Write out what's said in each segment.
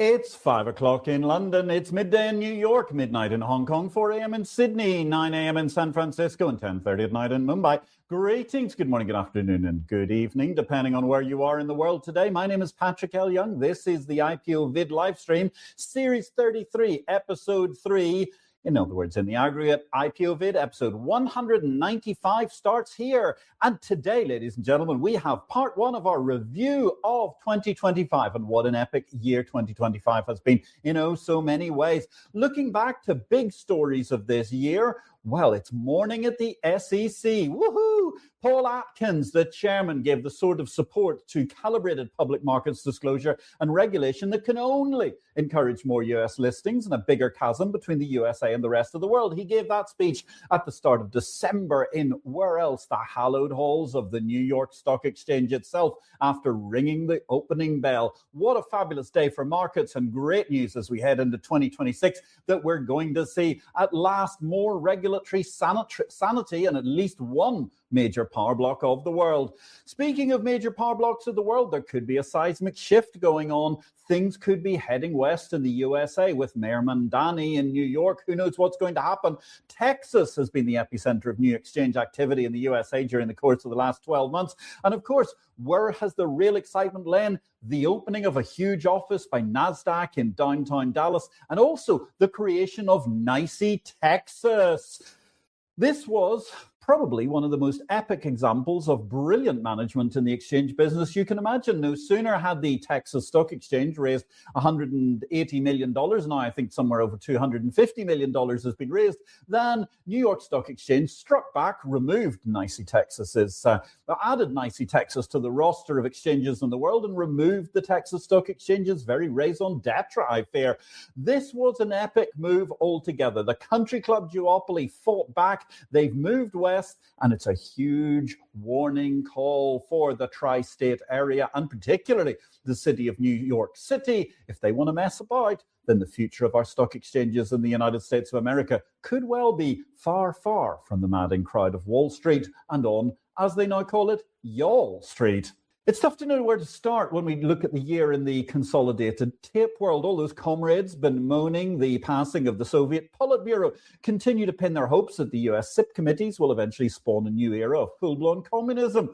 It's 5 o'clock in London, it's midday in New York, midnight in Hong Kong, 4 a.m. in Sydney, 9 a.m. in San Francisco, and 10:30 at night in Mumbai. Greetings, good morning, good afternoon, and good evening, depending on where you are in the world today. My name is Patrick L. Young. This is the IPO-VID Livestream, Series 33, Episode 3. In other words, in the aggregate, IPO-VID episode 195 starts here. And today, ladies and gentlemen, we have part one of our review of 2025. And what an epic year 2025 has been in so many ways. Looking back to big stories of this year, well, it's morning at the SEC. Woohoo! Paul Atkins, the chairman, gave the sort of support to calibrated public markets disclosure and regulation that can only encourage more US listings and a bigger chasm between the USA and the rest of the world. He gave that speech at the start of December in where else? The hallowed halls of the New York Stock Exchange itself after ringing the opening bell. What a fabulous day for markets and great news as we head into 2026 that we're going to see at last more regulatory sanity and at least one major power block of the world. Speaking of major power blocks of the world, there could be a seismic shift going on. Things could be heading west in the USA with Mayor Mamdani in New York. Who knows what's going to happen? Texas has been the epicenter of new exchange activity in the USA during the course of the last 12 months. And of course, where has the real excitement lain? The opening of a huge office by NASDAQ in downtown Dallas, and also the creation of NYSE Texas. This was probably one of the most epic examples of brilliant management in the exchange business you can imagine. No sooner had the Texas Stock Exchange raised $180 million, now I think somewhere over $250 million has been raised, than New York Stock Exchange struck back, removed NYSE Texas's, added NYSE Texas to the roster of exchanges in the world and removed the Texas Stock Exchange's very raison d'etre, I fear. This was an epic move altogether. The country club duopoly fought back, they've moved west, and it's a huge warning call for the tri-state area and particularly the city of New York City. If they want to mess about, then the future of our stock exchanges in the United States of America could well be far, far from the madding crowd of Wall Street and on, as they now call it, Y'all Street. It's tough to know where to start when we look at the year in the consolidated tape world. All those comrades bemoaning the passing of the Soviet Politburo continue to pin their hopes that the US SIP committees will eventually spawn a new era of full-blown communism.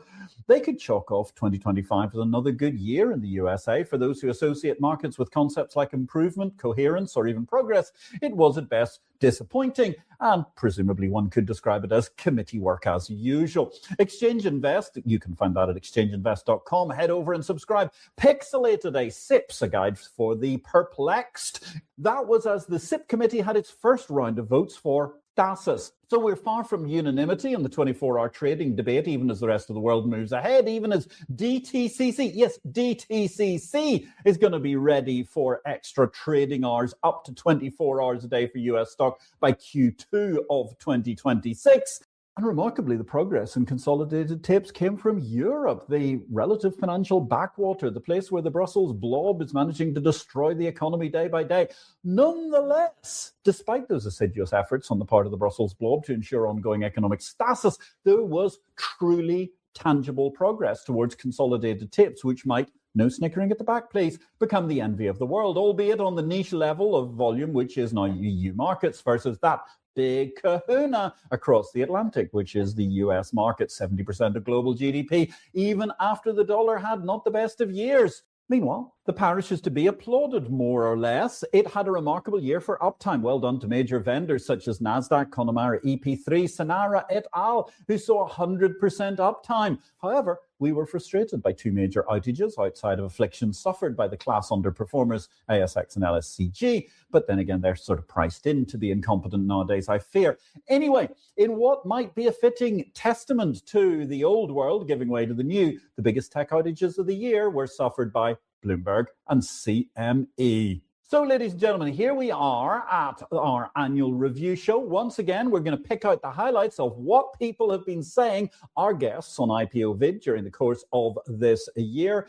They could chalk off 2025 as another good year in the USA. For those who associate markets with concepts like improvement, coherence, or even progress, it was at best disappointing, and presumably one could describe it as committee work as usual. Exchange Invest, you can find that at exchangeinvest.com. Head over and subscribe. Pixelated a SIPs, a guide for the perplexed. That was as the SIP committee had its first round of votes for stasis. So we're far from unanimity in the 24-hour trading debate, even as the rest of the world moves ahead, even as DTCC, yes, DTCC is going to be ready for extra trading hours up to 24 hours a day for US stock by Q2 of 2026. And remarkably, the progress in consolidated tapes came from Europe, the relative financial backwater, the place where the Brussels blob is managing to destroy the economy day by day. Nonetheless, despite those assiduous efforts on the part of the Brussels blob to ensure ongoing economic stasis, there was truly tangible progress towards consolidated tapes, which might, no snickering at the back, please, become the envy of the world, albeit on the niche level of volume, which is now EU markets versus that big kahuna across the Atlantic, which is the US market, 70% of global GDP, even after the dollar had not the best of years. Meanwhile, the parish is to be applauded, more or less. It had a remarkable year for uptime. Well done to major vendors such as NASDAQ, Connemara, EP3, Sonara et al., who saw 100% uptime. However, we were frustrated by two major outages outside of affliction suffered by the class underperformers, ASX and LSCG. But then again, they're sort of priced in to be incompetent nowadays, I fear. Anyway, in what might be a fitting testament to the old world giving way to the new, the biggest tech outages of the year were suffered by Bloomberg and CME. So, ladies and gentlemen, here we are at our annual review show. Once again, we're going to pick out the highlights of what people have been saying, our guests on IPO-VID during the course of this year.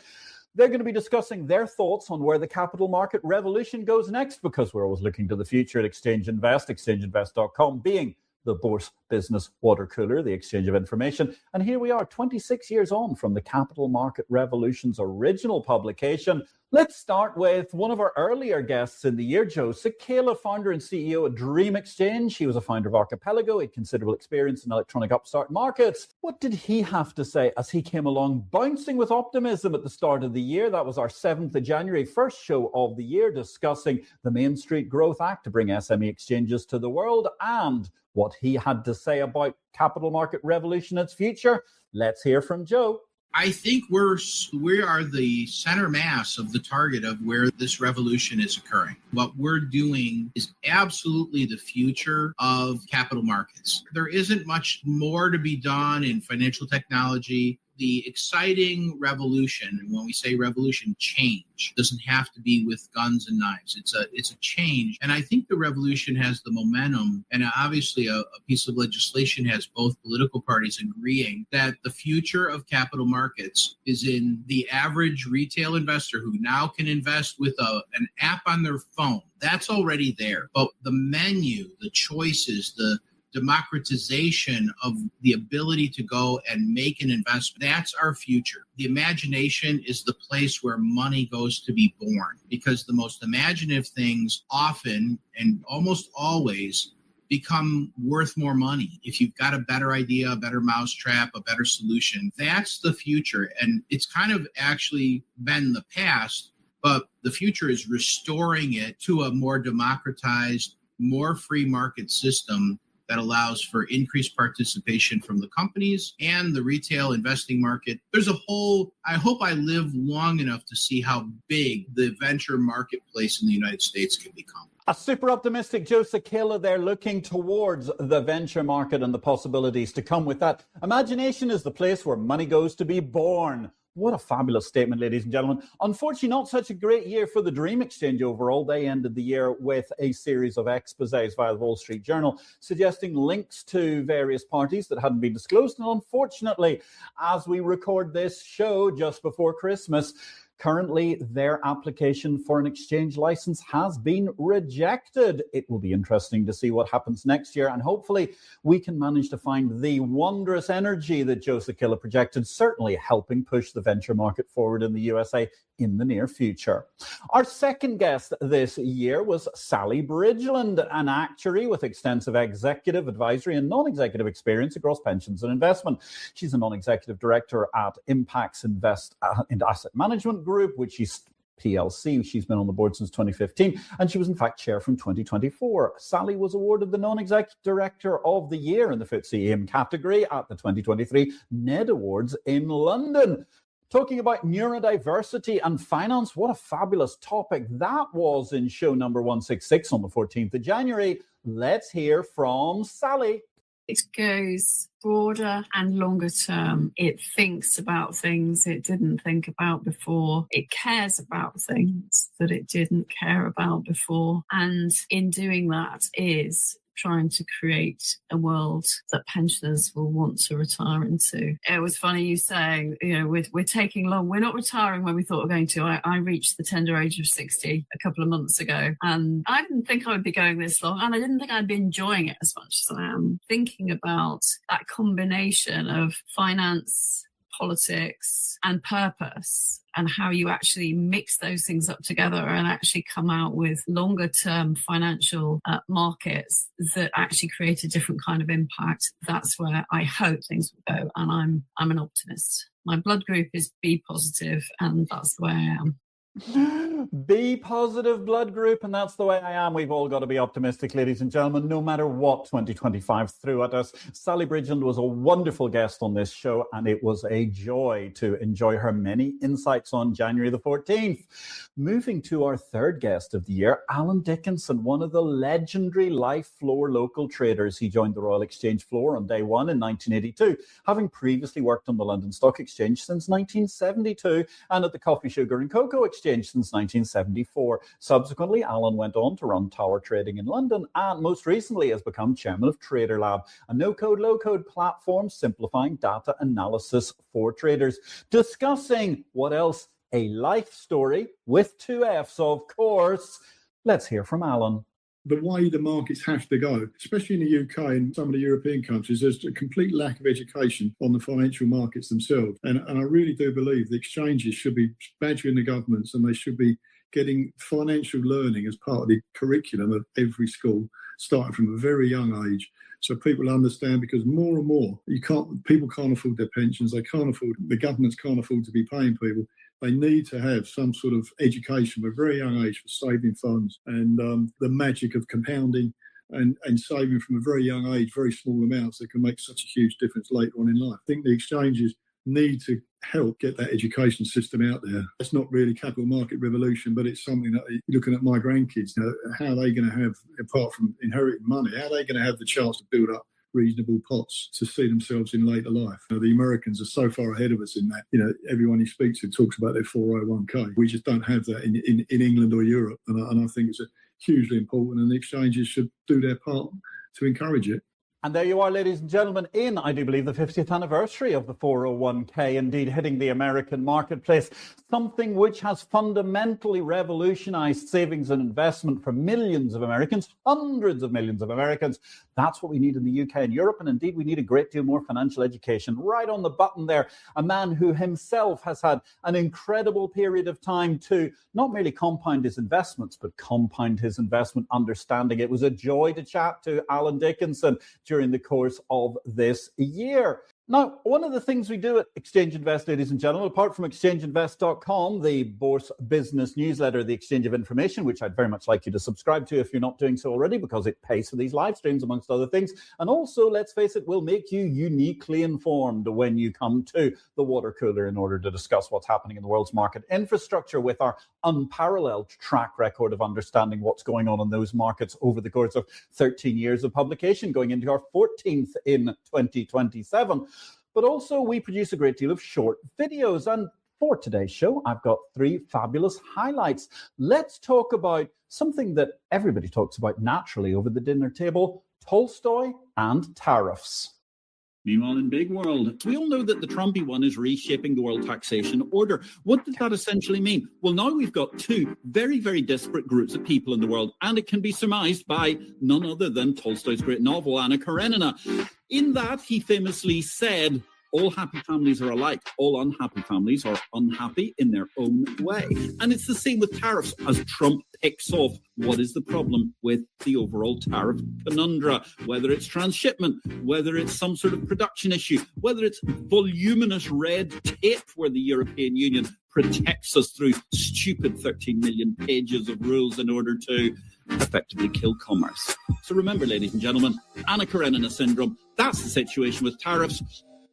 They're going to be discussing their thoughts on where the capital market revolution goes next, because we're always looking to the future at Exchange Invest, exchangeinvest.com being the business water cooler, the exchange of information. And here we are, 26 years on from the Capital Market Revolution's original publication. Let's start with one of our earlier guests in the year, Joe Cecala, founder and CEO of Dream Exchange. He was a founder of Archipelago, had considerable experience in electronic upstart markets. What did he have to say as he came along, bouncing with optimism at the start of the year? That was our 7th of January, first show of the year, discussing the Main Street Growth Act to bring SME exchanges to the world and what he had to say about Capital Market Revolution and its future. Let's hear from Joe. I think we are the center mass of the target of where this revolution is occurring. What we're doing is absolutely the future of capital markets. There isn't much more to be done in financial technology. The exciting revolution, and when we say revolution, change, doesn't have to be with guns and knives. It's a change. And I think the revolution has the momentum, and obviously a piece of legislation has both political parties agreeing that the future of capital markets is in the average retail investor who now can invest with an app on their phone. That's already there. But the menu, the choices, the democratization of the ability to go and make an investment. That's our future. The imagination is the place where money goes to be born, because the most imaginative things often and almost always become worth more money. If you've got a better idea, a better mousetrap, a better solution, that's the future. And it's kind of actually been the past, but the future is restoring it to a more democratized, more free market system that allows for increased participation from the companies and the retail investing market. There's a whole, I hope I live long enough to see how big the venture marketplace in the United States can become. A super optimistic Joe Cecala there, looking towards the venture market and the possibilities to come with that. Imagination is the place where money goes to be born. What a fabulous statement, ladies and gentlemen. Unfortunately, not such a great year for the Dream Exchange overall. They ended the year with a series of exposés via the Wall Street Journal, suggesting links to various parties that hadn't been disclosed. And unfortunately, as we record this show just before Christmas, currently, their application for an exchange license has been rejected. It will be interesting to see what happens next year, and hopefully we can manage to find the wondrous energy that Joe Cecala projected, certainly helping push the venture market forward in the USA in the near future. Our second guest this year was Sally Bridgeland, an actuary with extensive executive, advisory and non-executive experience across pensions and investment. She's a non-executive director at Impacts Invest and Asset Management Group, which is PLC. She's been on the board since 2015, and she was in fact chair from 2024. Sally was awarded the non-executive director of the year in the FTSE EM category at the 2023 NED Awards in London. Talking about neurodiversity and finance, what a fabulous topic that was in show number 166 on the 14th of January. Let's hear from Sally. It goes broader and longer term. It thinks about things it didn't think about before. It cares about things that it didn't care about before. And in doing that is trying to create a world that pensioners will want to retire into. It was funny you saying, we're taking long. We're not retiring when we thought we were going to. I reached the tender age of 60 a couple of months ago, and I didn't think I would be going this long, and I didn't think I'd be enjoying it as much as I am. Thinking about that combination of finance, politics and purpose, and how you actually mix those things up together and actually come out with longer term financial markets that actually create a different kind of impact. That's where I hope things will go, and I'm an optimist. My blood group is B positive, and that's the way I am. B positive blood group, and that's the way I am. We've all got to be optimistic, ladies and gentlemen, no matter what 2025 threw at us. Sally Bridgeland was a wonderful guest on this show, and it was a joy to enjoy her many insights on January the 14th. Moving to our third guest of the year, Alan Dickinson, one of the legendary life floor local traders. He joined the Royal Exchange floor on day one in 1982, having previously worked on the London Stock Exchange since 1972 and at the Coffee, Sugar and Cocoa Exchange since 1974. Subsequently, Alan went on to run Tower Trading in London and most recently has become chairman of Trader Lab, a no-code, low-code platform simplifying data analysis for traders. Discussing what else? A life story with two Fs, of course. Let's hear from Alan. the way the markets have to go, especially in the UK and some of the European countries, there's a complete lack of education on the financial markets themselves. And I really do believe the exchanges should be badgering the governments, and they should be getting financial learning as part of the curriculum of every school, starting from a very young age, so people understand, because more and more people can't afford their pensions, the governments can't afford to be paying people. They need to have some sort of education from a very young age for saving funds and the magic of compounding and saving from a very young age, very small amounts that can make such a huge difference later on in life. I think the exchanges need to help get that education system out there. It's not really capital market revolution, but it's something that, looking at my grandkids, how are they going to have, apart from inheriting money, how are they going to have the chance to build up reasonable pots to see themselves in later life? The Americans are so far ahead of us in that. Everyone you speak to talks about their 401k. We just don't have that in England or Europe, and I think it's hugely important, and the exchanges should do their part to encourage it. And there you are, ladies and gentlemen, in, I do believe, the 50th anniversary of the 401k, indeed hitting the American marketplace, something which has fundamentally revolutionized savings and investment for millions of Americans, hundreds of millions of Americans. That's what we need in the UK and Europe, and indeed we need a great deal more financial education. Right on the button there, a man who himself has had an incredible period of time to not merely compound his investments, but compound his investment understanding. It was a joy to chat to Alan Dickinson during the course of this year. Now, one of the things we do at Exchange Invest, ladies and gentlemen, apart from exchangeinvest.com, the Bourse Business newsletter, the exchange of information, which I'd very much like you to subscribe to if you're not doing so already, because it pays for these live streams, amongst other things. And also, let's face it, will make you uniquely informed when you come to the water cooler in order to discuss what's happening in the world's market infrastructure with our unparalleled track record of understanding what's going on in those markets over the course of 13 years of publication, going into our 14th in 2027. But also we produce a great deal of short videos. And for today's show, I've got 3 fabulous highlights. Let's talk about something that everybody talks about naturally over the dinner table, Tolstoy and tariffs. Meanwhile, in big world, we all know that the Trumpy one is reshaping the world taxation order. What does that essentially mean? Well, now we've got 2 very, very disparate groups of people in the world, and it can be surmised by none other than Tolstoy's great novel, Anna Karenina. In that, he famously said, all happy families are alike. All unhappy families are unhappy in their own way. And it's the same with tariffs as Trump picks off what is the problem with the overall tariff conundrum, whether it's transshipment, whether it's some sort of production issue, whether it's voluminous red tape where the European Union protects us through stupid 13 million pages of rules in order to effectively kill commerce. So remember, ladies and gentlemen, Anna Karenina syndrome, that's the situation with tariffs.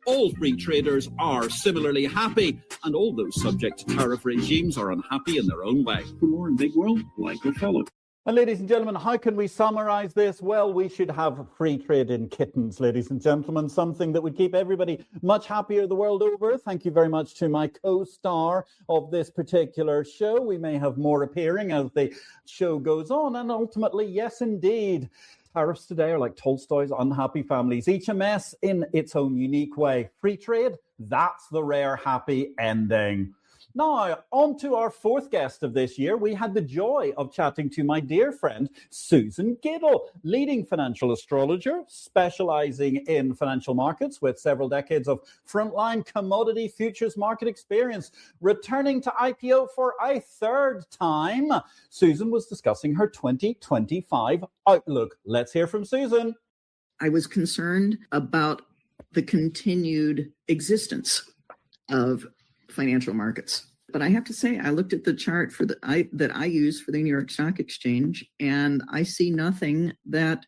All free traders are similarly happy, and all those subject to tariff regimes are unhappy in their own way. For more in Big World, like or follow. And ladies and gentlemen, how can we summarize this? Well, we should have free trade in kittens, ladies and gentlemen, something that would keep everybody much happier the world over. Thank you very much to my co-star of this particular show. We may have more appearing as the show goes on. And ultimately, yes, indeed, tariffs today are like Tolstoy's unhappy families, each a mess in its own unique way. Free trade, that's the rare happy ending. Now, on to our 4th guest of this year. We had the joy of chatting to my dear friend, Susan Gidel, leading financial astrologer, specializing in financial markets with several decades of frontline commodity futures market experience. Returning to IPO for a 3rd time, Susan was discussing her 2025 outlook. Let's hear from Susan. I was concerned about the continued existence of financial markets. But I have to say, I looked at the chart that I use for the New York Stock Exchange, and I see nothing that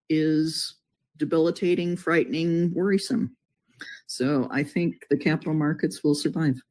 is debilitating, frightening, worrisome. So I think the capital markets will survive.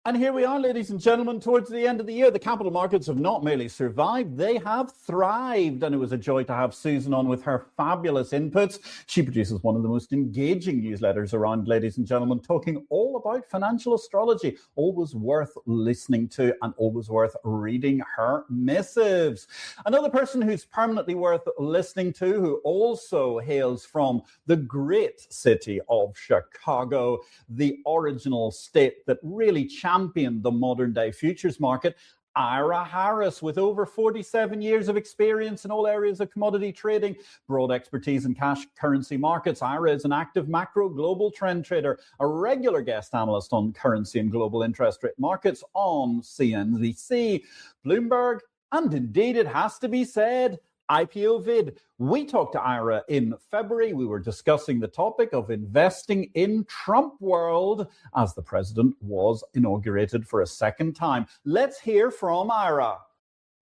And here we are, ladies and gentlemen, towards the end of the year. The capital markets have not merely survived, they have thrived. And it was a joy to have Susan on with her fabulous inputs. She produces one of the most engaging newsletters around, ladies and gentlemen, talking all about financial astrology. Always worth listening to and always worth reading her missives. Another person who's permanently worth listening to, who also hails from the great city of Chicago, the original state that really championed the modern day futures market, Ira Harris, with over 47 years of experience in all areas of commodity trading, broad expertise in cash currency markets. Ira is an active macro global trend trader, a regular guest analyst on currency and global interest rate markets on CNBC, Bloomberg, and indeed, it has to be said, IPO-VID. We talked to Ira in February. We were discussing the topic of investing in Trump world as the president was inaugurated for a second time. Let's hear from Ira.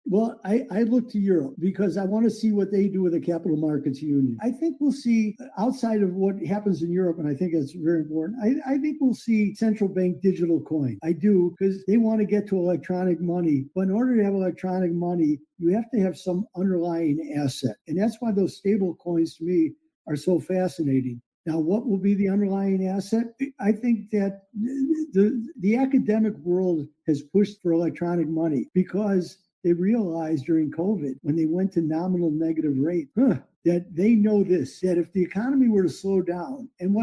Well, I look to Europe because I want to see what they do with the capital markets union. I think we'll see, outside of what happens in Europe, and I think that's very important, I think we'll see central bank digital coin. I do, because they want to get to electronic money. But in order to have electronic money, you have to have some underlying asset. And that's why those stable coins, to me, are so fascinating. Now, what will be the underlying asset? I think that the academic world has pushed for electronic money because they realized during COVID, when they went to nominal negative rate, that they know this, that if the economy were to slow down, and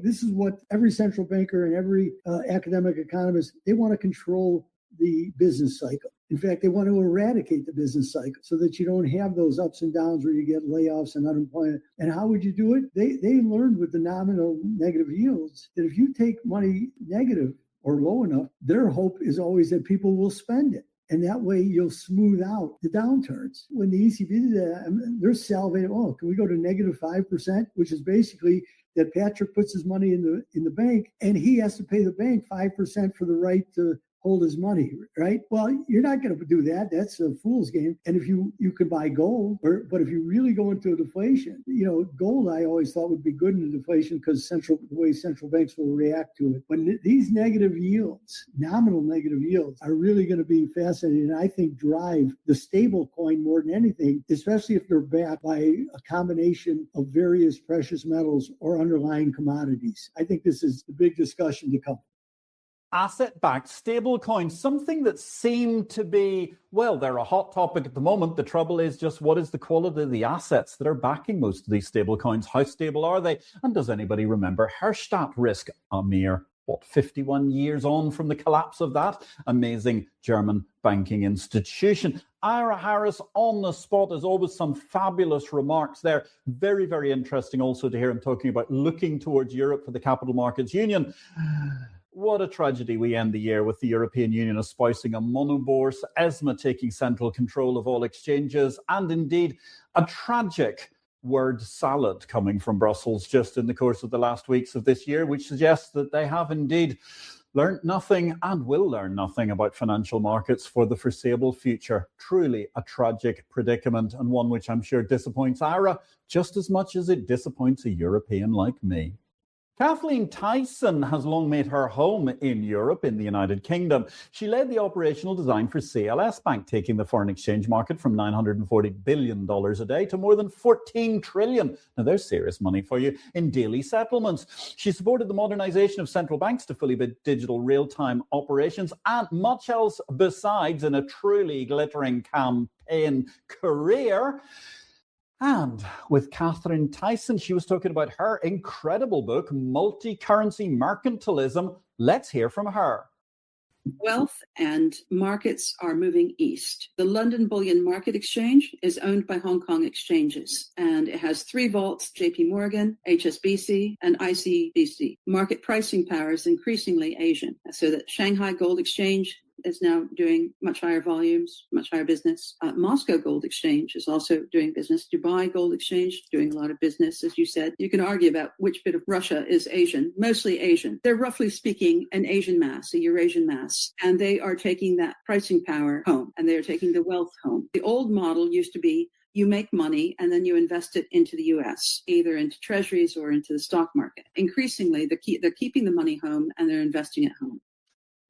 this is what every central banker and every academic economist, they want to control the business cycle. In fact, they want to eradicate the business cycle so that you don't have those ups and downs where you get layoffs and unemployment. And how would you do it? They learned with the nominal negative yields that if you take money negative or low enough, their hope is always that people will spend it. And that way you'll smooth out the downturns. When the ECB did that, they're salivating, can we go to negative 5%, which is basically that Patrick puts his money in the bank and he has to pay the bank 5% for the right to hold his money, right? Well, you're not going to do that. That's a fool's game. And if you could buy gold, but if you really go into a deflation, gold I always thought would be good in a deflation because the way central banks will react to it. But these negative yields, nominal negative yields, are really going to be fascinating, and I think drive the stable coin more than anything, especially if they're backed by a combination of various precious metals or underlying commodities. I think this is the big discussion to come. Asset-backed stablecoins, something that seemed to be, they're a hot topic at the moment. The trouble is just what is the quality of the assets that are backing most of these stablecoins? How stable are they? And does anybody remember Herstatt risk? A mere, 51 years on from the collapse of that amazing German banking institution. Ira Harris on the spot, as always, some fabulous remarks there. Very, very interesting also to hear him talking about looking towards Europe for the Capital Markets Union. What a tragedy we end the year with the European Union espousing a monobourse, ESMA taking central control of all exchanges, and indeed a tragic word salad coming from Brussels just in the course of the last weeks of this year, which suggests that they have indeed learned nothing and will learn nothing about financial markets for the foreseeable future. Truly a tragic predicament, and one which I'm sure disappoints Ira just as much as it disappoints a European like me. Kathleen Tyson has long made her home in Europe, in the United Kingdom. She led the operational design for CLS Bank, taking the foreign exchange market from $940 billion a day to more than $14 trillion. Now, there's serious money for you in daily settlements. She supported the modernization of central banks to fully digital real-time operations and much else besides in a truly glittering campaign career. And with Kathleen Tyson, she was talking about her incredible book, Multi-Currency Mercantilism. Let's hear from her. Wealth and markets are moving east. The London Bullion Market Exchange is owned by Hong Kong exchanges, and it has 3 vaults, JP Morgan, HSBC, and ICBC. Market pricing power is increasingly Asian, so that Shanghai Gold Exchange is now doing much higher volumes, much higher business. Moscow Gold Exchange is also doing business. Dubai Gold Exchange doing a lot of business, as you said. You can argue about which bit of Russia is Asian, mostly Asian. They're roughly speaking an Asian mass, a Eurasian mass, and they are taking that pricing power home, and they're taking the wealth home. The old model used to be you make money and then you invest it into the U.S., either into treasuries or into the stock market. Increasingly, they're keeping the money home and they're investing it home.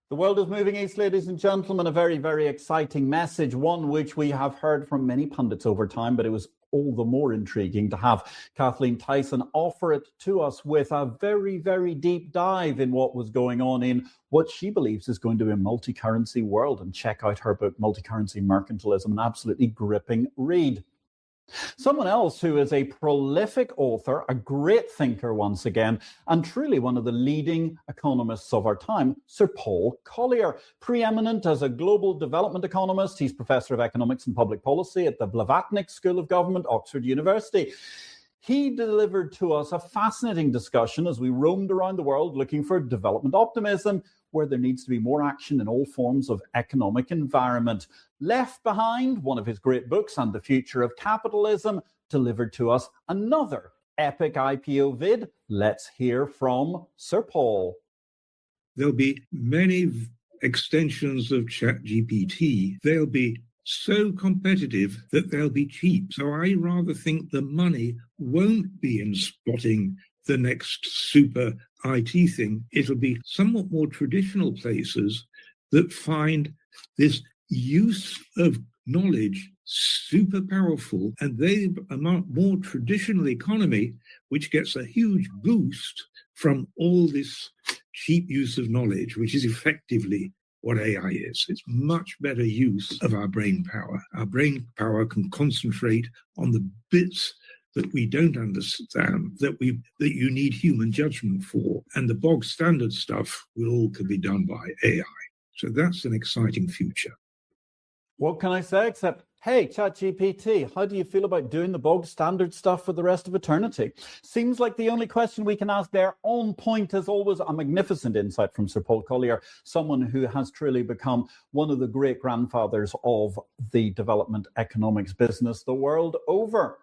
The world is moving east, ladies and gentlemen. A very, very exciting message, one which we have heard from many pundits over time, but it was all the more intriguing to have Kathleen Tyson offer it to us with a very, very deep dive in what was going on in what she believes is going to be a multi-currency world. And check out her book, Multi-Currency Mercantilism, an absolutely gripping read. Someone else who is a prolific author, a great thinker once again, and truly one of the leading economists of our time, Sir Paul Collier. Preeminent as a global development economist, he's Professor of Economics and Public Policy at the Blavatnik School of Government, Oxford University. He delivered to us a fascinating discussion as we roamed around the world looking for development optimism, where there needs to be more action in all forms of economic environment. Left Behind, one of his great books, and The Future of Capitalism, delivered to us another epic IPO vid. Let's hear from Sir Paul. There'll be many extensions of ChatGPT. They'll be so competitive that they'll be cheap. So I rather think the money won't be in spotting the next super IT thing. It'll be somewhat more traditional places that find this use of knowledge super powerful, and they a more traditional economy, which gets a huge boost from all this cheap use of knowledge, which is effectively what AI is. It's much better use of our brain power. Our brain power can concentrate on the bits that we don't understand, that you need human judgment for, and the bog standard stuff can be done by AI. So that's an exciting future. What can I say except, hey, ChatGPT, how do you feel about doing the bog standard stuff for the rest of eternity? Seems like the only question we can ask there, on point as always. A magnificent insight from Sir Paul Collier, someone who has truly become one of the great grandfathers of the development economics business the world over.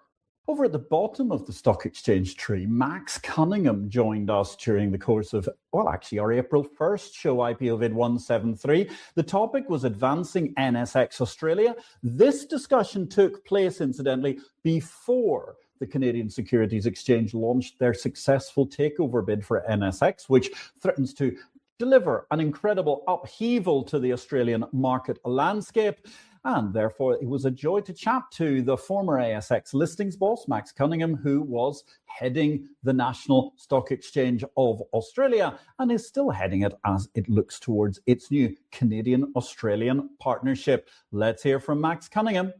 Over at the bottom of the stock exchange tree, Max Cunningham joined us during the course of, our April 1st show, IPO-VID 173. The topic was Advancing NSX Australia. This discussion took place, incidentally, before the Canadian Securities Exchange launched their successful takeover bid for NSX, which threatens to deliver an incredible upheaval to the Australian market landscape. And therefore, it was a joy to chat to the former ASX listings boss, Max Cunningham, who was heading the National Stock Exchange of Australia and is still heading it as it looks towards its new Canadian-Australian partnership. Let's hear from Max Cunningham.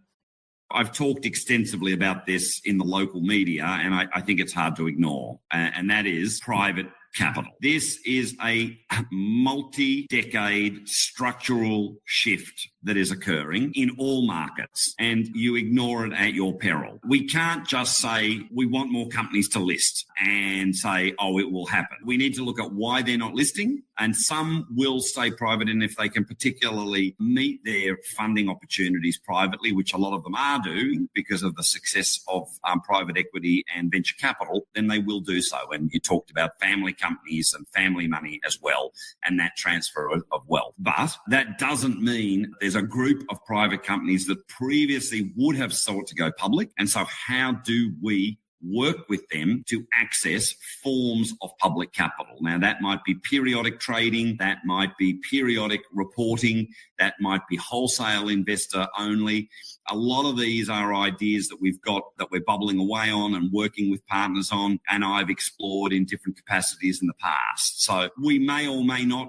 I've talked extensively about this in the local media, and I think it's hard to ignore, and that is private capital. This is a multi-decade structural shift that is occurring in all markets, and you ignore it at your peril. We can't just say we want more companies to list and say, oh, it will happen. We need to look at why they're not listing, and some will stay private, and if they can particularly meet their funding opportunities privately, which a lot of them are doing because of the success of private equity and venture capital, then they will do so. And you talked about family companies and family money as well, and that transfer of wealth. But that doesn't mean there's a group of private companies that previously would have sought to go public. And so how do we work with them to access forms of public capital? Now, that might be periodic trading, that might be periodic reporting, that might be wholesale investor only. A lot of these are ideas that we've got that we're bubbling away on and working with partners on, and I've explored in different capacities in the past. So we may or may not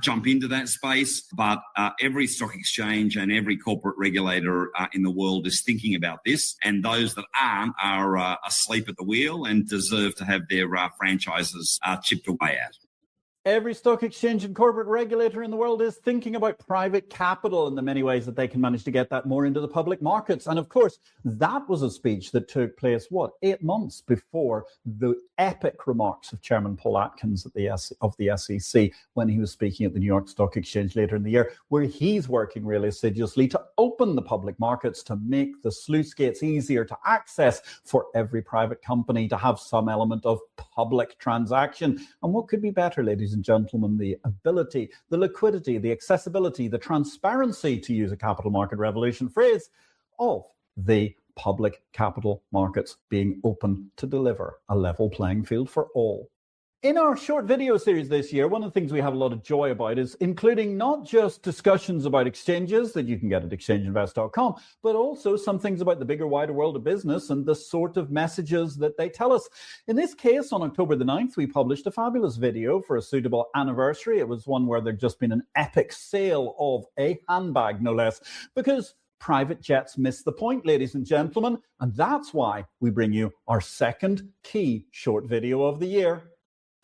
jump into that space, but every stock exchange and every corporate regulator in the world is thinking about this, and those that aren't are asleep at the wheel and deserve to have their franchises chipped away at. Every stock exchange and corporate regulator in the world is thinking about private capital and the many ways that they can manage to get that more into the public markets. And of course, that was a speech that took place, 8 months before the epic remarks of Chairman Paul Atkins of the SEC when he was speaking at the New York Stock Exchange later in the year, where he's working really assiduously to open the public markets, to make the sluice gates easier to access for every private company to have some element of public transaction. And what could be better, ladies and gentlemen, the ability, the liquidity, the accessibility, the transparency, to use a capital market revolution phrase, of the public capital markets being open to deliver a level playing field for all. In our short video series this year, one of the things we have a lot of joy about is including not just discussions about exchanges that you can get at exchangeinvest.com, but also some things about the bigger, wider world of business and the sort of messages that they tell us. In this case, on October the 9th, we published a fabulous video for a suitable anniversary. It was one where there'd just been an epic sale of a handbag, no less, because private jets miss the point, ladies and gentlemen, and that's why we bring you our second key short video of the year.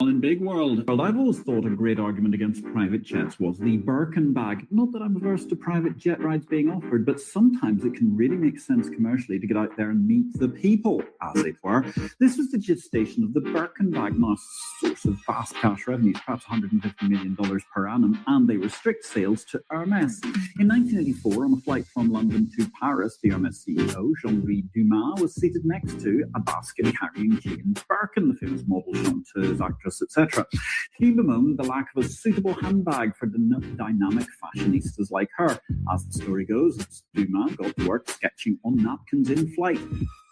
In big world, I've always thought a great argument against private jets was the Birkin bag. Not that I'm averse to private jet rides being offered, but sometimes it can really make sense commercially to get out there and meet the people, as it were. This was the gestation of the Birkin bag, now a source of vast cash revenues, perhaps $150 million per annum, and they restrict sales to Hermes. In 1984, on a flight from London to Paris, the Hermes CEO, Jean-Louis Dumas, was seated next to a basket carrying James Birkin, the famous model chanteuse, actress, etc. He bemoaned the lack of a suitable handbag for dynamic fashionistas like her. As the story goes, Dumas got to work sketching on napkins in flight.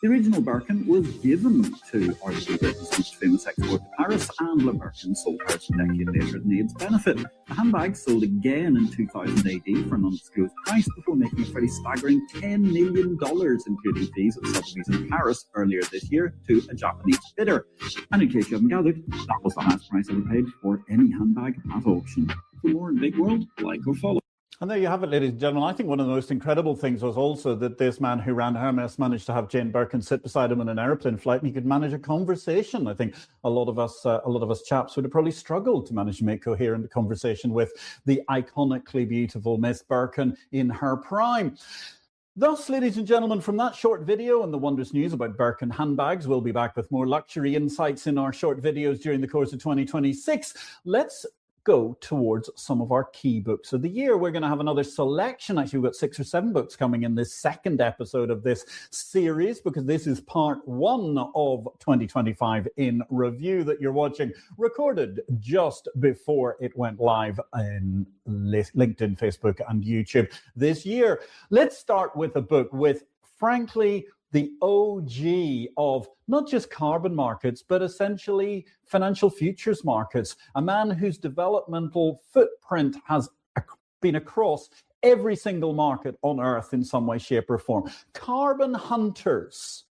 The original Birkin was given to arguably Britain's most famous export to Paris, and Le Birkin sold hers a decade later at Nade's benefit. The handbag sold again in 2000 AD for an undisclosed price before making a fairly staggering $10 million, including fees at Sotheby's in Paris earlier this year, to a Japanese bidder. And in case you haven't gathered, that was the highest price ever paid for any handbag at auction. For more in Big World, like or follow. And there you have it, ladies and gentlemen. I think one of the most incredible things was also that this man who ran Hermes managed to have Jane Birkin sit beside him in an airplane flight, and he could manage a conversation. I think a lot of us chaps would have probably struggled to manage to make coherent conversation with the iconically beautiful Miss Birkin in her prime. Thus, ladies and gentlemen, from that short video and the wondrous news about Birkin handbags, we'll be back with more luxury insights in our short videos during the course of 2026. Let's go towards some of our key books of the year. We're going to have another selection. Actually, we've got 6 or 7 books coming in this second episode of this series, because this is part 1 of 2025 in review that you're watching, recorded just before it went live in LinkedIn, Facebook, and YouTube this year. Let's start with a book with, frankly, the OG of not just carbon markets, but essentially financial futures markets, a man whose developmental footprint has been across every single market on Earth in some way, shape, or form. Carbon Hunters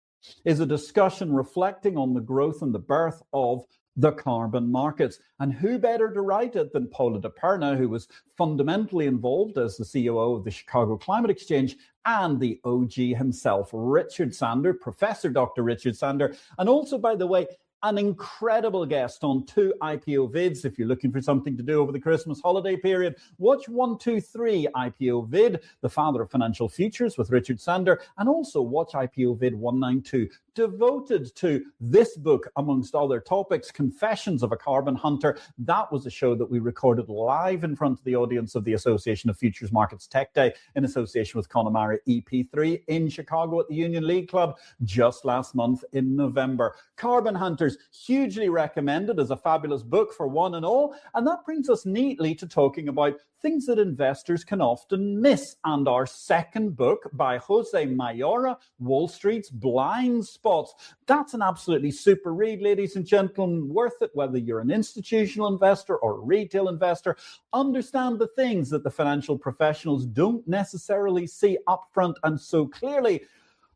is a discussion reflecting on the growth and the birth of the carbon markets. And who better to write it than Paula DePerna, who was fundamentally involved as the COO of the Chicago Climate Exchange, and the OG himself, Richard Sander, Professor Dr. Richard Sander, and also, by the way, an incredible guest on 2 IPO-VIDs. If you're looking for something to do over the Christmas holiday period, watch 123 IPO-VID, the father of financial futures with Richard Sander, and also watch IPO-VID 192, devoted to this book, amongst other topics, Confessions of a Carbon Hunter. That was a show that we recorded live in front of the audience of the Association of Futures Markets Tech Day in association with Connemara EP3 in Chicago at the Union League Club just last month in November. Carbon Hunters, hugely recommended as a fabulous book for one and all. And that brings us neatly to talking about things that investors can often miss. And our second book by Jose Mayora, Wall Street's Blind Spots. That's an absolutely super read, ladies and gentlemen. Worth it, whether you're an institutional investor or a retail investor. Understand the things that the financial professionals don't necessarily see upfront and so clearly.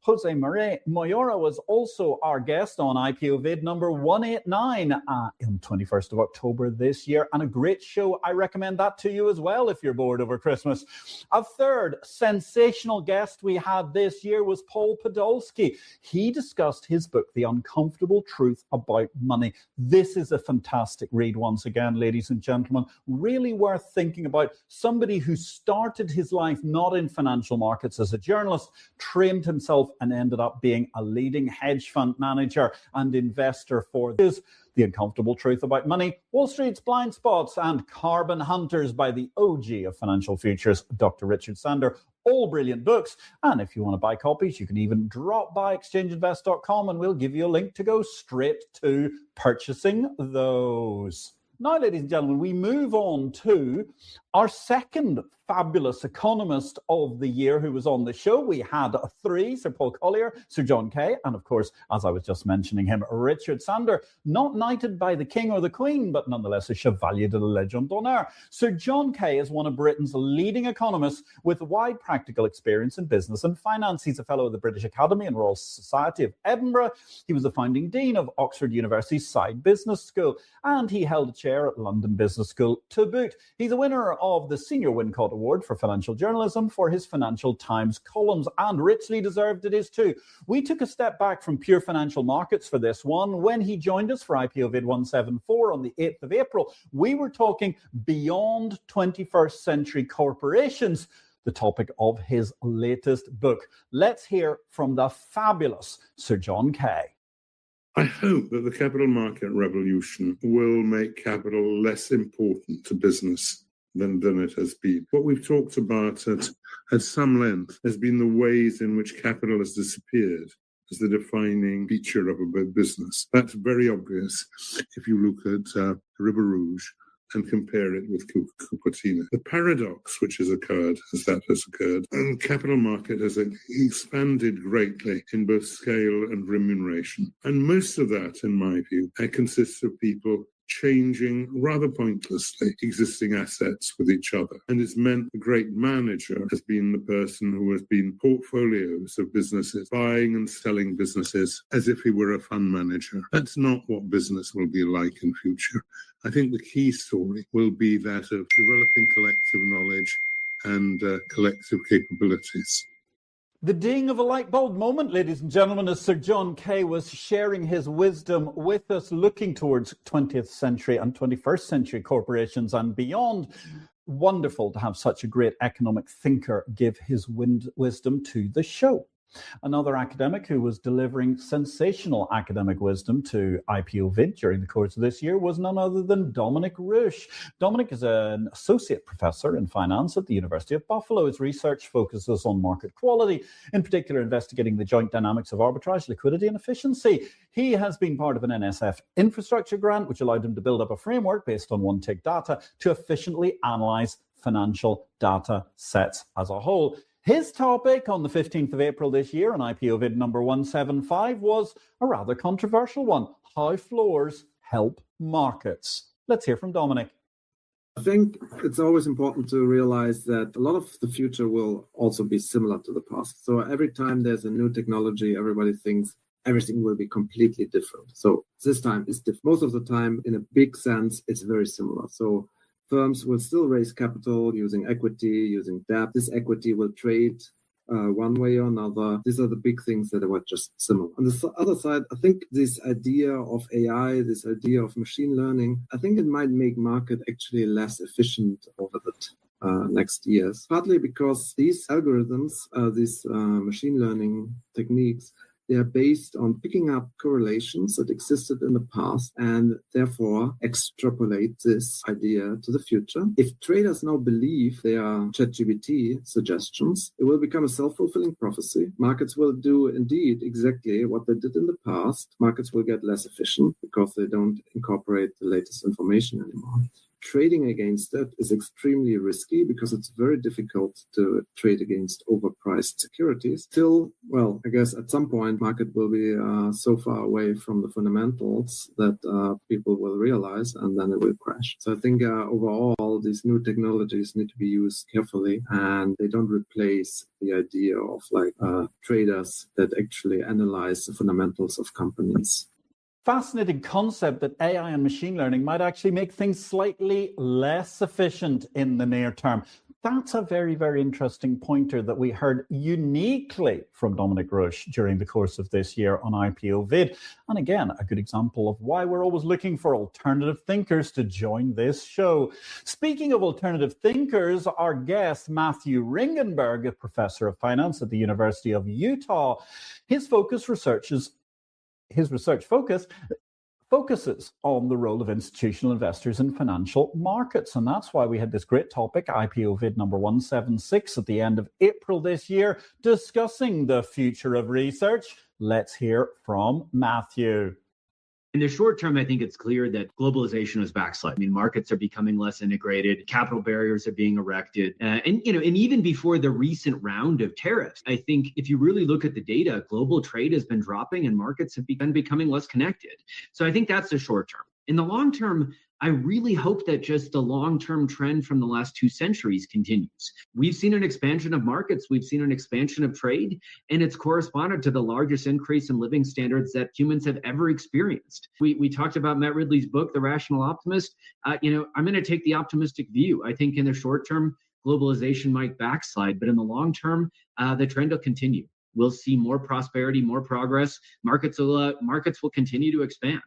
Jose Mayora was also our guest on IPO-VID number 189 on 21st of October this year, and a great show. I recommend that to you as well if you're bored over Christmas. A third sensational guest we had this year was Paul Podolsky. He discussed his book, The Uncomfortable Truth About Money. This is a fantastic read once again, ladies and gentlemen. Really worth thinking about. Somebody who started his life not in financial markets as a journalist, trained himself and ended up being a leading hedge fund manager and investor for this. The Uncomfortable Truth About Money, Wall Street's Blind Spots, and Carbon Hunters by the OG of financial futures, Dr. Richard Sander. All brilliant books. And if you want to buy copies, you can even drop by exchangeinvest.com and we'll give you a link to go straight to purchasing those. Now, ladies and gentlemen, we move on to our second fabulous economist of the year who was on the show. We had 3, Sir Paul Collier, Sir John Kay, and of course, as I was just mentioning him, Richard Sander, not knighted by the King or the Queen, but nonetheless a Chevalier de la Légion d'Honneur. Sir John Kay is one of Britain's leading economists with wide practical experience in business and finance. He's a fellow of the British Academy and Royal Society of Edinburgh. He was the founding dean of Oxford University's Side Business School, and he held a chair at London Business School to boot. He's a winner of the Senior Wincott Award for Financial Journalism for his Financial Times columns, and richly deserved it is too. We took a step back from pure financial markets for this one. When he joined us for IPO-VID 174 on the 8th of April, we were talking beyond 21st century corporations, the topic of his latest book. Let's hear from the fabulous Sir John Kay. I hope that the capital market revolution will make capital less important to business than it has been. What we've talked about at some length has been the ways in which capital has disappeared as the defining feature of a business. That's very obvious if you look at River Rouge and compare it with Cupertino. The paradox which has occurred, and the capital market has expanded greatly in both scale and remuneration. And most of that, in my view, consists of people changing rather pointlessly existing assets with each other. And it's meant the great manager has been the person who has been portfolios of businesses, buying and selling businesses as if he were a fund manager. That's not what business will be like in future. I think the key story will be that of developing collective knowledge and collective capabilities. The ding of a light bulb moment, ladies and gentlemen, as Sir John Kay was sharing his wisdom with us, looking towards 20th century and 21st century corporations and beyond. Wonderful to have such a great economic thinker give his wisdom to the show. Another academic who was delivering sensational academic wisdom to IPO-VID during the course of this year was none other than Dominik Roesch. Dominik is an associate professor in finance at the University of Buffalo. His research focuses on market quality, in particular investigating the joint dynamics of arbitrage, liquidity and efficiency. He has been part of an NSF infrastructure grant, which allowed him to build up a framework based on one-tick data to efficiently analyze financial data sets as a whole. His topic on the 15th of April this year on IPO-VID number 175 was a rather controversial one: how floors help markets. Let's hear from Dominik. I think it's always important to realize that a lot of the future will also be similar to the past. So every time there's a new technology, everybody thinks everything will be completely different. So this time is different. Most of the time, in a big sense, it's very similar. So firms will still raise capital using equity, using debt. This equity will trade one way or another. These are the big things that are just similar. On the other side, I think this idea of AI, this idea of machine learning, I think it might make market actually less efficient over the next years. Partly because these algorithms, these machine learning techniques, they are based on picking up correlations that existed in the past and therefore extrapolate this idea to the future. If traders now believe their ChatGPT suggestions, it will become a self-fulfilling prophecy. Markets will do indeed exactly what they did in the past. Markets will get less efficient because they don't incorporate the latest information anymore. Trading against it is extremely risky because it's very difficult to trade against overpriced securities. Still, well, I guess at some point, market will be so far away from the fundamentals that people will realize, and then it will crash. So I think overall, these new technologies need to be used carefully, and they don't replace the idea of traders that actually analyze the fundamentals of companies. Fascinating concept that AI and machine learning might actually make things slightly less efficient in the near term. That's a very, very interesting pointer that we heard uniquely from Dominik Roesch during the course of this year on IPO-VID. And again, a good example of why we're always looking for alternative thinkers to join this show. Speaking of alternative thinkers, our guest, Matthew Ringgenberg, a professor of finance at the University of Utah, his research focuses on the role of institutional investors in financial markets. And that's why we had this great topic, IPO-VID number 176, at the end of April this year, discussing the future of research. Let's hear from Matthew. In the short term, I think it's clear that globalization is backsliding. I mean, markets are becoming less integrated, capital barriers are being erected, and even before the recent round of tariffs, I think if you really look at the data, global trade has been dropping and markets have been becoming less connected. So I think that's the short term. In the long term, I really hope that just the long-term trend from the last 2 centuries continues. We've seen an expansion of markets, we've seen an expansion of trade, and it's corresponded to the largest increase in living standards that humans have ever experienced. We talked about Matt Ridley's book, The Rational Optimist. I'm going to take the optimistic view. I think in the short term, globalization might backslide, but in the long term, the trend will continue. We'll see more prosperity, more progress. Markets will continue to expand.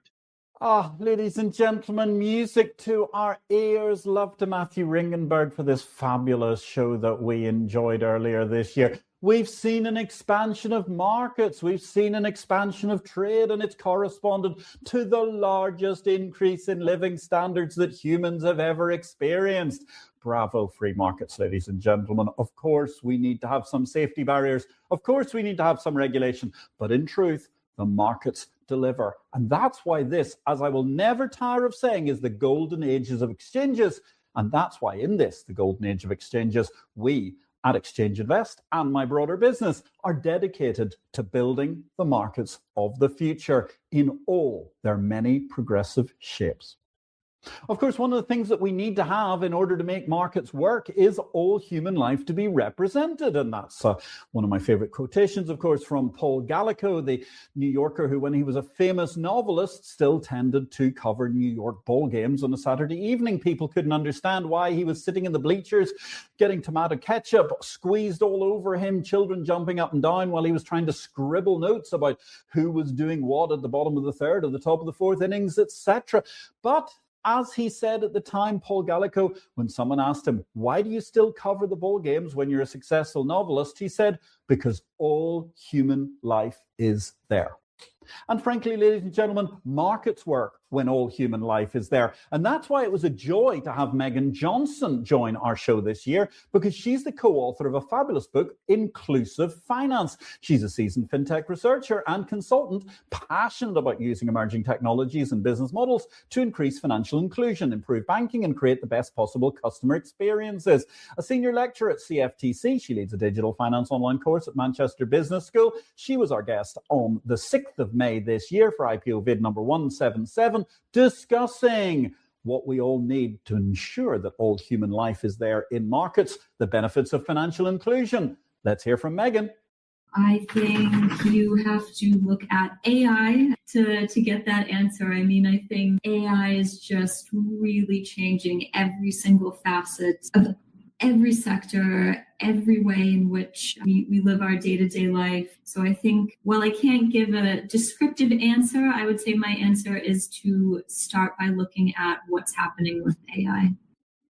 Ladies and gentlemen, music to our ears. Love to Matthew Ringgenberg for this fabulous show that we enjoyed earlier this year. We've seen an expansion of markets. We've seen an expansion of trade, and it's corresponded to the largest increase in living standards that humans have ever experienced. Bravo, free markets, ladies and gentlemen. Of course, we need to have some safety barriers. Of course, we need to have some regulation. But in truth, the markets deliver. And that's why this, as I will never tire of saying, is the golden ages of exchanges. And that's why in this, the golden age of exchanges, we at Exchange Invest and my broader business are dedicated to building the markets of the future in all their many progressive shapes. Of course, one of the things that we need to have in order to make markets work is all human life to be represented. And that's one of my favorite quotations, of course, from Paul Collier, the New Yorker who, when he was a famous novelist, still tended to cover New York ball games on a Saturday evening. People couldn't understand why he was sitting in the bleachers getting tomato ketchup squeezed all over him, children jumping up and down while he was trying to scribble notes about who was doing what at the bottom of the third or the top of the fourth innings, etc. But as he said at the time, Paul Collier, when someone asked him, why do you still cover the ball games when you're a successful novelist? He said, because all human life is there. And frankly, ladies and gentlemen, markets work when all human life is there. And that's why it was a joy to have Meaghan Johnson join our show this year, because she's the co-author of a fabulous book, Inclusive Finance. She's a seasoned fintech researcher and consultant, passionate about using emerging technologies and business models to increase financial inclusion, improve banking, and create the best possible customer experiences. A senior lecturer at CFTC, she leads a digital finance online course at Manchester Business School. She was our guest on the 6th of May this year for IPO-VID number 177, discussing what we all need to ensure that all human life is there in markets, the benefits of financial inclusion. Let's hear from Meaghan. I think you have to look at AI to get that answer. I mean, I think AI is just really changing every single facet of every sector, every way in which we live our day-to-day life. So I think, while I can't give a descriptive answer, I would say my answer is to start by looking at what's happening with AI.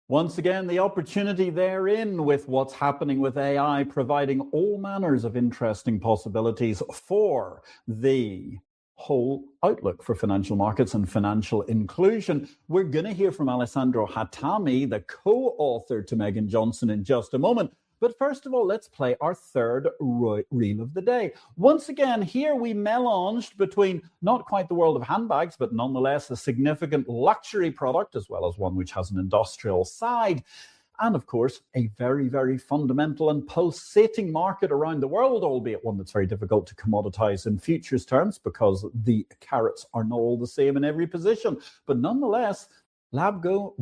Once again, the opportunity therein with what's happening with AI, providing all manners of interesting possibilities for the whole outlook for financial markets and financial inclusion. We're going to hear from Alessandro Hatami, the co-author to Meaghan Johnson, in just a moment. But first of all, let's play our third reel of the day. Once again, here we melanged between not quite the world of handbags, but nonetheless a significant luxury product, as well as one which has an industrial side. And of course, a very, very fundamental and pulsating market around the world, albeit one that's very difficult to commoditize in futures terms because the carats are not all the same in every position. But nonetheless, lab grown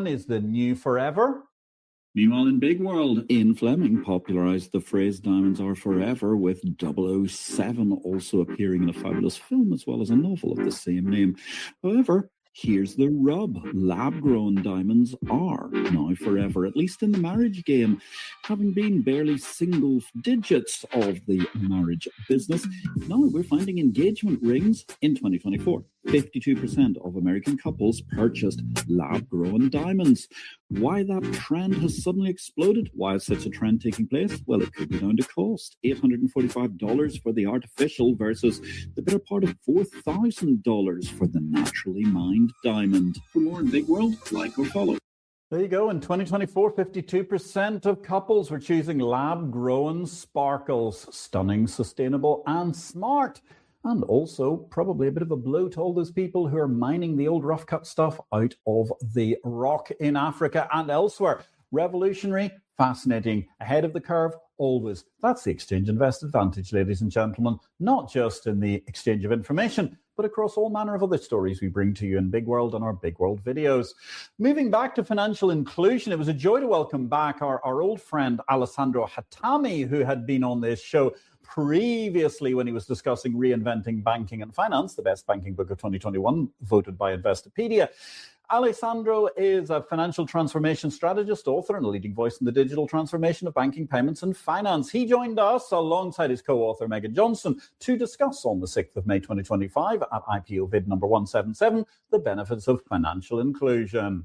is the new forever. Meanwhile, in Big World, Ian Fleming popularized the phrase diamonds are forever, with 007 also appearing in a fabulous film as well as a novel of the same name. However, here's the rub. Lab-grown diamonds are now forever, at least in the marriage game. Having been barely single digits of the marriage business, now we're finding engagement rings in 2024. 52% of American couples purchased lab-grown diamonds. Why that trend has suddenly exploded? Why is such a trend taking place? Well, it could be down to cost. $845 for the artificial versus the better part of $4,000 for the naturally mined diamond. For more in Big World, like or follow. There you go. In 2024, 52% of couples were choosing lab-grown sparkles. Stunning, sustainable, and smart. And also probably a bit of a blow to all those people who are mining the old rough-cut stuff out of the rock in Africa and elsewhere. Revolutionary, fascinating, ahead of the curve, always. That's the Exchange Invest advantage, ladies and gentlemen, not just in the exchange of information, but across all manner of other stories we bring to you in Big World and our Big World videos. Moving back to financial inclusion, it was a joy to welcome back our old friend Alessandro Hatami, who had been on this show previously when he was discussing Reinventing Banking and Finance, the best banking book of 2021, voted by Investopedia. Alessandro is a financial transformation strategist, author, and a leading voice in the digital transformation of banking, payments, and finance. He joined us alongside his co-author, Meaghan Johnson, to discuss on the 6th of May 2025 at IPO-VID number 177, the benefits of financial inclusion.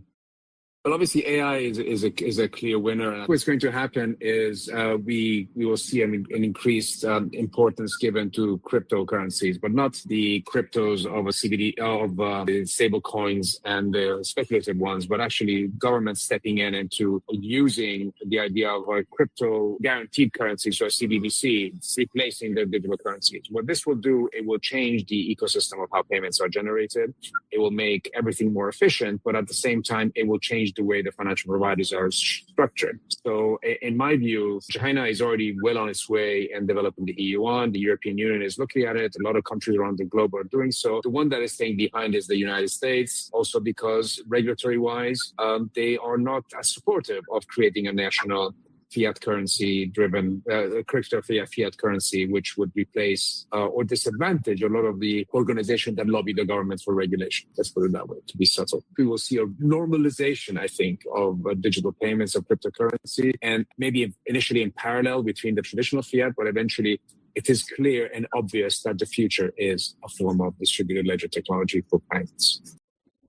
Well, obviously, AI is a clear winner. What's going to happen is we will see an increased importance given to cryptocurrencies, but not the cryptos of a CBD of the stable coins and the speculative ones, but actually governments stepping in into using the idea of a crypto guaranteed currency, so a CBDC, replacing their digital currencies. What this will do, it will change the ecosystem of how payments are generated. It will make everything more efficient, but at the same time, it will change the way the financial providers are structured. So in my view, China is already well on its way and developing the EU1. The European Union is looking at it. A lot of countries around the globe are doing so. The one that is staying behind is the United States, also because regulatory-wise, they are not as supportive of creating a national fiat currency driven crypto fiat currency, which would replace or disadvantage a lot of the organizations that lobby the government for regulation. Let's put it that way, to be subtle. We will see a normalization, I think, of digital payments of cryptocurrency, and maybe initially in parallel between the traditional fiat, but eventually it is clear and obvious that the future is a form of distributed ledger technology for payments.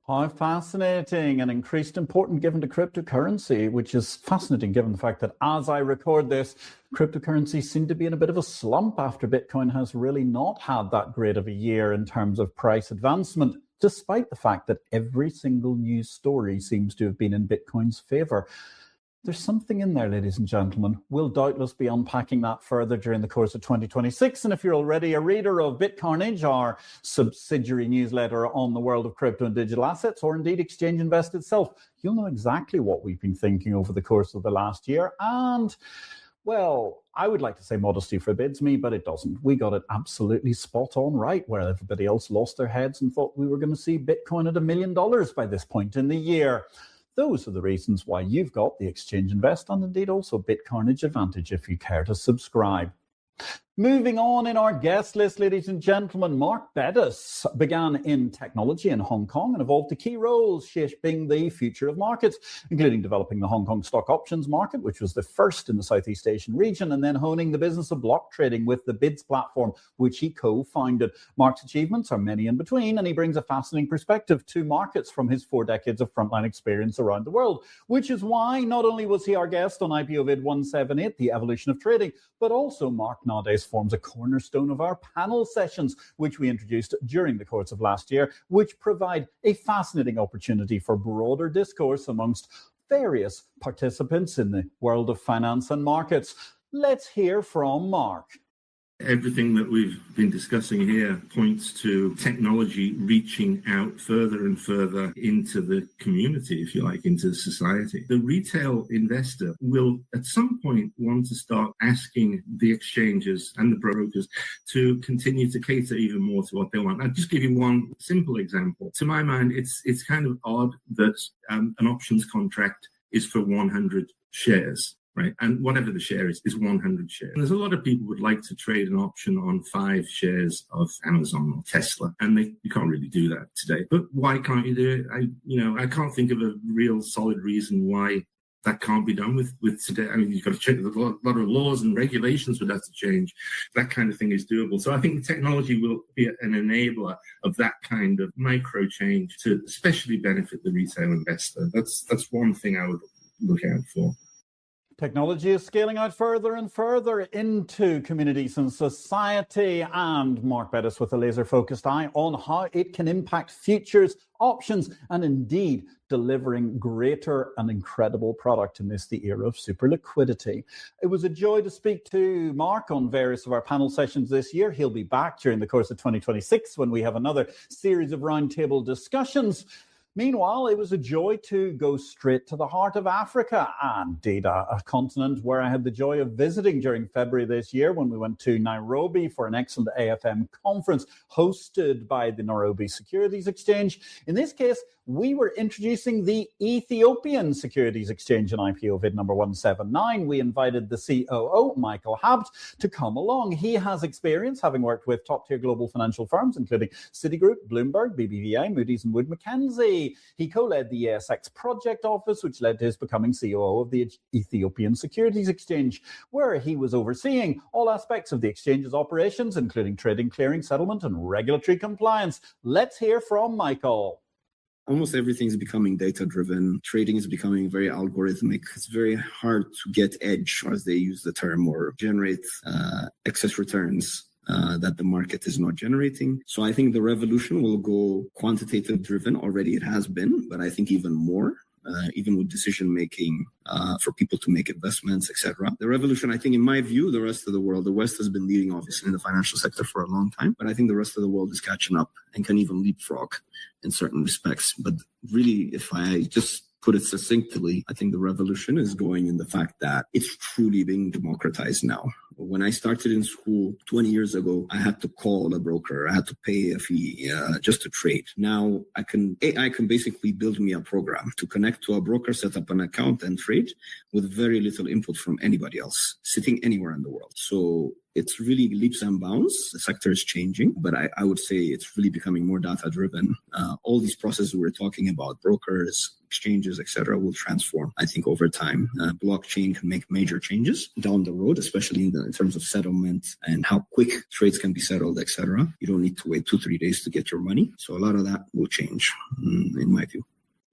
How fascinating and increased importance given to cryptocurrency, which is fascinating given the fact that as I record this, cryptocurrencies seem to be in a bit of a slump after Bitcoin has really not had that great of a year in terms of price advancement, despite the fact that every single news story seems to have been in Bitcoin's favor. There's something in there, ladies and gentlemen. We'll doubtless be unpacking that further during the course of 2026. And if you're already a reader of BitCarnage, our subsidiary newsletter on the world of crypto and digital assets, or indeed Exchange Invest itself, you'll know exactly what we've been thinking over the course of the last year. And, well, I would like to say modesty forbids me, but it doesn't. We got it absolutely spot on right, where everybody else lost their heads and thought we were going to see Bitcoin at $1 million by this point in the year. Those are the reasons why you've got the Exchange Invest and indeed also BitCarnage Advantage if you care to subscribe. Moving on in our guest list, ladies and gentlemen, Mark Beddis began in technology in Hong Kong and evolved to key roles shaping the future of markets, including developing the Hong Kong stock options market, which was the first in the Southeast Asian region, and then honing the business of block trading with the BIDS platform, which he co-founded. Mark's achievements are many in between, and he brings a fascinating perspective to markets from his 4 decades of frontline experience around the world, which is why not only was he our guest on IPO-VID 178, The Evolution of Trading, but also Mark nowadays forms a cornerstone of our panel sessions, which we introduced during the course of last year, which provide a fascinating opportunity for broader discourse amongst various participants in the world of finance and markets. Let's hear from Mark. Everything that we've been discussing here points to technology reaching out further and further into the community, if you like, into society. The retail investor will at some point want to start asking the exchanges and the brokers to continue to cater even more to what they want. I'll just give you one simple example. To my mind, it's kind of odd that an options contract is for 100 shares. Right, and whatever the share is 100 shares. And there's a lot of people who would like to trade an option on 5 shares of Amazon or Tesla, and you can't really do that today. But why can't you do it? I can't think of a real solid reason why that can't be done with today. I mean, you've got to check a lot of laws and regulations would have to change. That kind of thing is doable. So I think the technology will be an enabler of that kind of micro change to especially benefit the retail investor. That's one thing I would look out for. Technology is scaling out further and further into communities and society, and Mark Beddis with a laser-focused eye on how it can impact futures, options, and indeed delivering greater and incredible product in the era of super liquidity. It was a joy to speak to Mark on various of our panel sessions this year. He'll be back during the course of 2026 when we have another series of roundtable discussions. Meanwhile, it was a joy to go straight to the heart of Africa, indeed a continent where I had the joy of visiting during February this year when we went to Nairobi for an excellent AFM conference hosted by the Nairobi Securities Exchange. In this case, we were introducing the Ethiopian Securities Exchange in IPO-VID number 179. We invited the COO, Michael Habte, to come along. He has experience having worked with top-tier global financial firms, including Citigroup, Bloomberg, BBVA, Moody's and Wood Mackenzie. He co-led the ASX Project Office, which led to his becoming COO of the Ethiopian Securities Exchange, where he was overseeing all aspects of the exchange's operations, including trading, clearing, settlement and regulatory compliance. Let's hear from Michael. Almost everything is becoming data-driven. Trading is becoming very algorithmic. It's very hard to get edge, as they use the term, or generate excess returns that the market is not generating. So I think the revolution will go quantitative-driven. Already it has been, but I think even more. Even with decision-making for people to make investments, etc. The revolution, I think, in my view, the rest of the world, the West has been leading, obviously, in the financial sector for a long time, but I think the rest of the world is catching up and can even leapfrog in certain respects. But really, if I just put it succinctly, I think the revolution is going in the fact that it's truly being democratized now. When I started in school 20 years ago, I had to call a broker. I had to pay a fee just to trade. Now AI can basically build me a program to connect to a broker, set up an account and trade with very little input from anybody else sitting anywhere in the world. So it's really leaps and bounds. The sector is changing, but I would say it's really becoming more data-driven. All these processes we're talking about, brokers, exchanges, etc., will transform, I think, over time. Blockchain can make major changes down the road, especially in terms of settlement and how quick trades can be settled, etc. You don't need to wait 2-3 days to get your money. So a lot of that will change, in my view.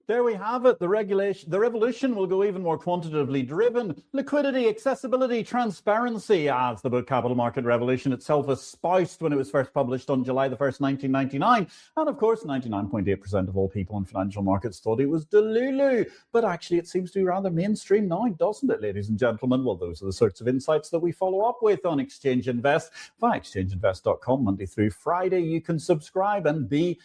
There we have it. The revolution will go even more quantitatively driven. Liquidity, accessibility, transparency, as the book Capital Market Revolution itself espoused when it was first published on July the 1st, 1999. And of course, 99.8% of all people in financial markets thought it was delulu. But actually, it seems to be rather mainstream now, doesn't it, ladies and gentlemen? Well, those are the sorts of insights that we follow up with on Exchange Invest. Via exchangeinvest.com, Monday through Friday, you can subscribe and be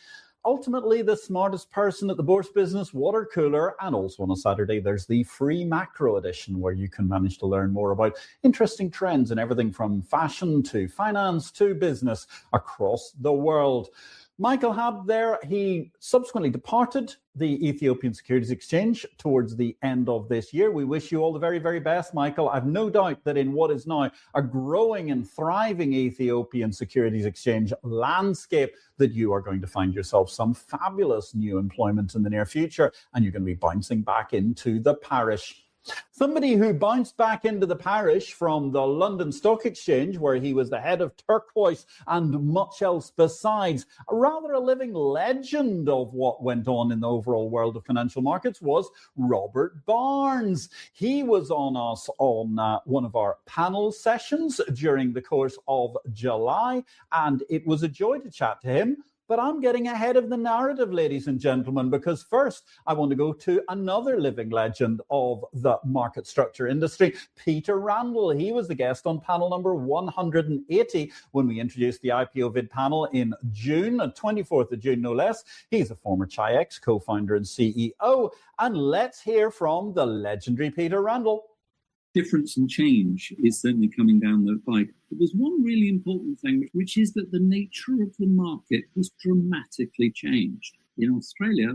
ultimately the smartest person at the Bourse Business water cooler. And also on a Saturday, there's the free macro edition where you can manage to learn more about interesting trends in everything from fashion to finance to business across the world. Michael Habte there, he subsequently departed the Ethiopian Securities Exchange towards the end of this year. We wish you all the very, very best, Michael. I've no doubt that in what is now a growing and thriving Ethiopian Securities Exchange landscape, that you are going to find yourself some fabulous new employment in the near future, and you're going to be bouncing back into the parish. Somebody who bounced back into the parish from the London Stock Exchange, where he was the head of turquoise and much else besides, rather a living legend of what went on in the overall world of financial markets, was Robert Barnes. He was on us on one of our panel sessions during the course of July, and it was a joy to chat to him. But I'm getting ahead of the narrative, ladies and gentlemen, because first I want to go to another living legend of the market structure industry, Peter Randall. He was the guest on panel number 180 when we introduced the IPO-VID panel in June, 24th of June, no less. He's a former Chi-X co-founder and CEO. And let's hear from the legendary Peter Randall. Difference and change is certainly coming down the pike. But there's one really important thing, which is that the nature of the market has dramatically changed. In Australia,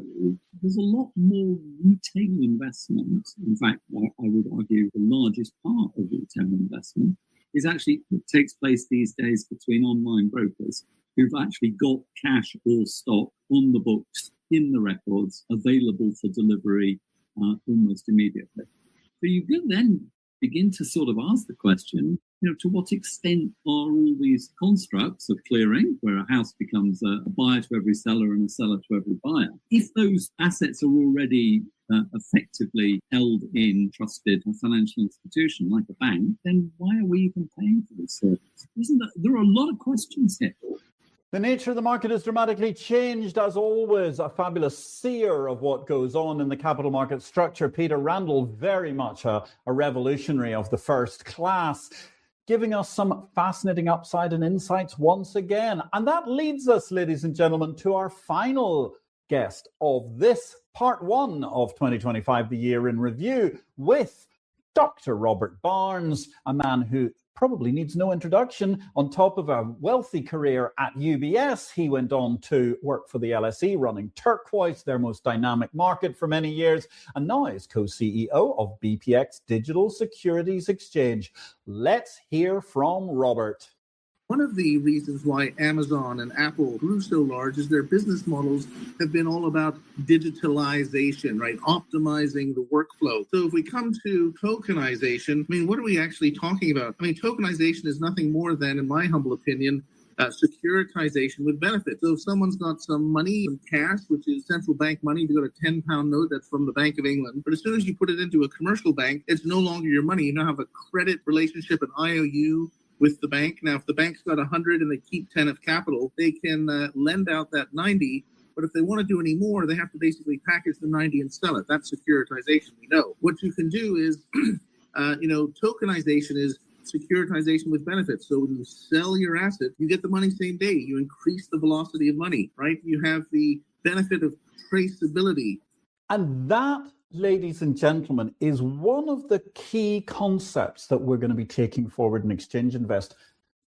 there's a lot more retail investment. In fact, I would argue the largest part of retail investment is actually takes place these days between online brokers who've actually got cash or stock on the books, in the records, available for delivery almost immediately. So you can then begin to sort of ask the question, to what extent are all these constructs of clearing, where a house becomes a buyer to every seller and a seller to every buyer, if those assets are already effectively held in trusted financial institution like a bank, then why are we even paying for this service? There are a lot of questions here. The nature of the market has dramatically changed, as always. A fabulous seer of what goes on in the capital market structure. Peter Randall, very much a revolutionary of the first class, giving us some fascinating upside and insights once again. And that leads us, ladies and gentlemen, to our final guest of this part one of 2025, the year in review, with Dr. Robert Barnes, a man who probably needs no introduction. On top of a wealthy career at UBS, he went on to work for the LSE, running Turquoise, their most dynamic market, for many years, and now is co-CEO of BPX Digital Securities Exchange. Let's hear from Robert. One of the reasons why Amazon and Apple grew so large is their business models have been all about digitalization, right? Optimizing the workflow. So if we come to tokenization, I mean, what are we actually talking about? I mean, tokenization is nothing more than, in my humble opinion, securitization with benefits. So if someone's got some money, some cash, which is central bank money, you got a £10 note that's from the Bank of England. But as soon as you put it into a commercial bank, it's no longer your money. You now have a credit relationship, an IOU, with the bank. Now, if the bank's got 100 and they keep 10 of capital, they can lend out that 90. But if they want to do any more, they have to basically package the 90 and sell it. That's securitization, we know. What you can do is, tokenization is securitization with benefits. So when you sell your asset, you get the money same day. You increase the velocity of money, right? You have the benefit of traceability. And that, ladies and gentlemen, is one of the key concepts that we're going to be taking forward in Exchange Invest.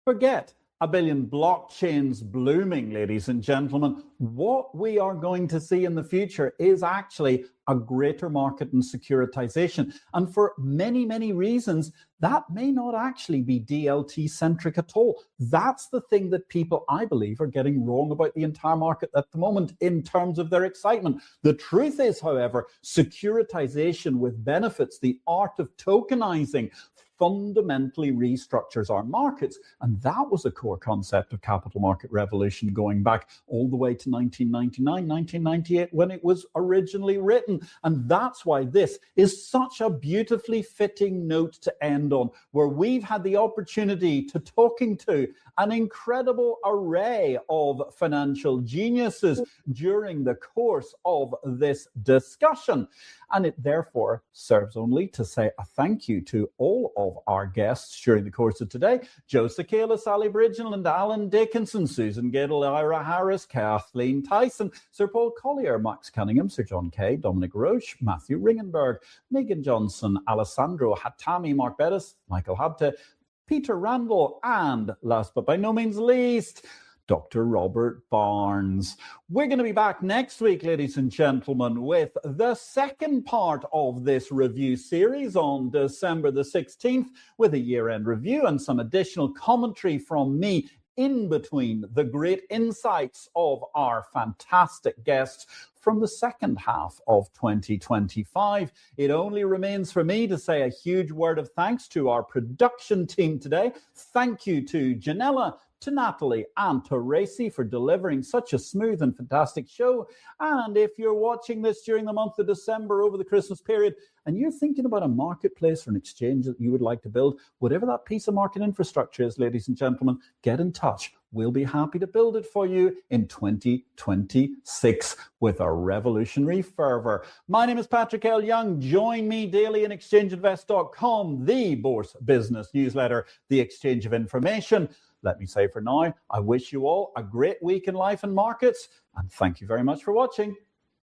Forget a billion blockchains blooming, ladies and gentlemen. What we are going to see in the future is actually a greater market in securitization. And for many, many reasons, that may not actually be DLT-centric at all. That's the thing that people, I believe, are getting wrong about the entire market at the moment in terms of their excitement. The truth is, however, securitization with benefits, the art of tokenizing, fundamentally restructures our markets. And that was a core concept of capital market revolution going back all the way to 1999, 1998, when it was originally written. And that's why this is such a beautifully fitting note to end on, where we've had the opportunity to talking to an incredible array of financial geniuses during the course of this discussion. And it therefore serves only to say a thank you to all of our guests during the course of today: Joe Cecala, Sally Bridgeland, Alan Dickinson, Susan Gidel, Ira Harris, Kathleen Tyson, Sir Paul Collier, Max Cunningham, Sir John Kay, Dominik Roesch, Matthew Ringgenberg, Meaghan Johnson, Alessandro Hatami, Mark Beddis, Michael Habte, Peter Randall, and last but by no means least, Dr. Robert Barnes. We're going to be back next week, ladies and gentlemen, with the second part of this review series on December the 16th, with a year-end review and some additional commentary from me in between the great insights of our fantastic guests from the second half of 2025. It only remains for me to say a huge word of thanks to our production team today. Thank you to Janella, to Natalie, and to Racy for delivering such a smooth and fantastic show. And if you're watching this during the month of December over the Christmas period, and you're thinking about a marketplace or an exchange that you would like to build, whatever that piece of market infrastructure is, ladies and gentlemen, get in touch. We'll be happy to build it for you in 2026 with a revolutionary fervor. My name is Patrick L. Young. Join me daily in exchangeinvest.com, the Bourse Business newsletter, the exchange of information. Let me say for now, I wish you all a great week in life and markets, and thank you very much for watching.